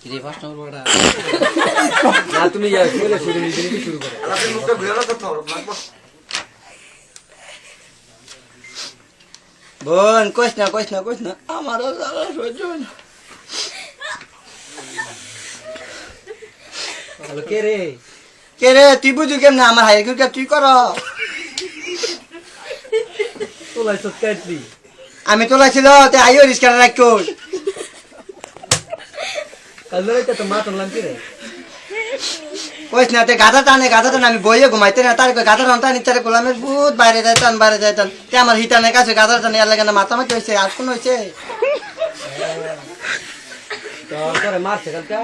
কিরে ফার্স্ট নম্বর বড়া না তুমি যাও শুরু শুরু নিজে শুরু করো আলাদা মুখটা ঘুরে না তো লাগবো বোন কইস না আমারও জ্বালা সহ্য হয় না হ্যালো কে রে তুই বুঝু কেমনে আমার হাই কে তুই কর তোলাই সৎকাইছি আমি তোলাইছিল তে আইও রিস্কা রাখো কাল রাইতে তো মা তোলাম কি রে কইস না তে গাধা টানে আমি বইয়ে ঘুমাইতে না তার গাধা টানে তার গোলামের ভূত বাইরে যাইতাম তে আমার হিটানের কাছে গাধা টানে আর লাগে না মাথা মাথা হইছে আর কোন হইছে তো তোরে মারছে কালকা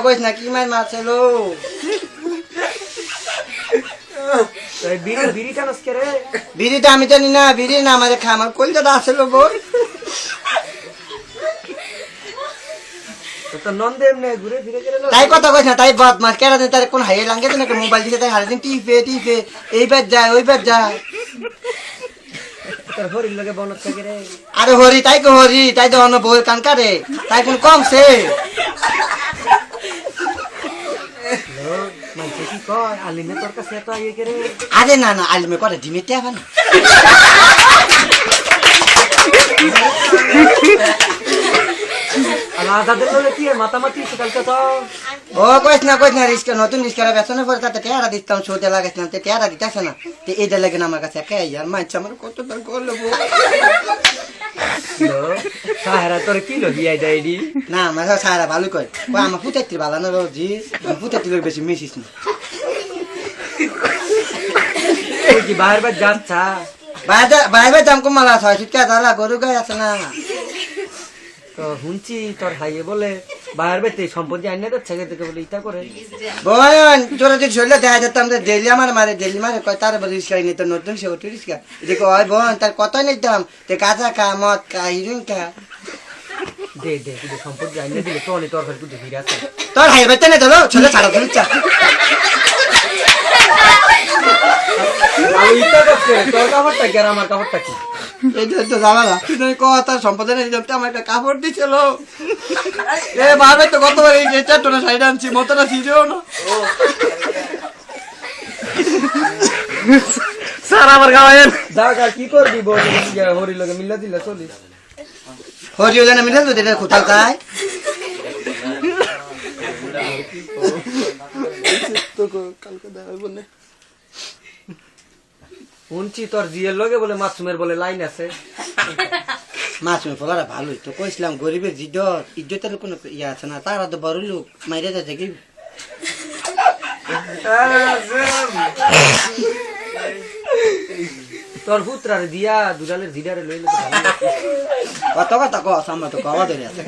কইস না কি মারছে লো এই বিড়ি টানস কে রে বিড়িটা আমি জানি না বিড়ি না আমারে খা আমার কলজাটা আসলো বোন তো নন্দে এমনি ঘুরে ফিরে গেল তাই কথা কইস না তাই বদমাস কেডা দিন তার কোন হাইয়ে লাঙ্গে না মোবাইল দিতে তাই হারিদিন টিপে এইবার যায় ওইবার যায় তোর হরির লগে বনত থাকে রে আরে হরি তাই তো অন্য বউয়ের কান কারে তাই কোন কমছে মানছে কি কয় আলিনে তোর কাছে এত আইয়ে কে রে আরে না আলিমে করে ডিমেতে আবার না আলাদাদের লগে কি মাতামাতি কালকা তো ও কইস না রিস্কা নতুন রিস্কারা বেচনে পরে তাতে টেয়ারা দিতাম সোতে লাগাইছিলাম তে টেয়ারা দিতেছে না তে এইটা লাগে না আমার কাছে একা আর মানছে আমার কত বার করলো সাহারা তোর কি লবি আই দাইডি না আমার সারা ভালো কয় আমার ফুটাইতে ভালো না রোজি ফুটাইতে লোক বেশি মিশিস না তুই কি বাইরে বাইরে যাচ্ছা বাইরে দাম কমালা ছয় শিক্ষা দালা গরু গাই আছে না তো হুঁচি তোর হাইয়ে বলে বাইরে বাইরে সম্পত্তি আইনে যাচ্ছে থেকে বলে ইটা করে বোন জোরে যদি শরীরে দেখা যেতাম যে ডেলি মারে কয় তার রিস্কা নিত নতুন সে ওটি রিস্কা দেখো ওই বোন তার কত নিতাম তে কাঁচা খা মদ খা হিরোইন খা দে কিন্তু সম্পত্তি আইনে দিলে তো অনেক তোর ঘর কিন্তু ভিড় আছে তোর হাই বেতে না চলো ছেলে ছাড়া ধরুচ্ছা ইটা করছে তোর কাপড়টা কি আর আমার কাপড়টা কি এই তো জামালা তুই কথা সম্পদ নিয়ে যাতে আমার একটা কাপড় দিছিল এ ভাবে তো কতবার এই যে চারটা সাইড আনছি মতটা ছিড়েও না স্যার আমার গাওয়েন দাগা কি করবি বল হরি লগে মিল্লা দিলা চলিস হরিও জানা মিলে তো এটা কোথাও যায় তো কালকে দেখাই বলে শুনছি তোর জিয়ের লগে বলে মাসুমের বলে লাইন আছে মাসুমের ফলারা ভালোই তো কইছিলাম গরিবের ইজ্জতের কোনো ইয়ে আছে না তারা তো বড় লোক মাইরে যাচ্ছে কি তোর পুত্রারে দিয়া দুলালের জিডারে লইলে কত কথা কস আমরা তো কওয়া ধরে আছে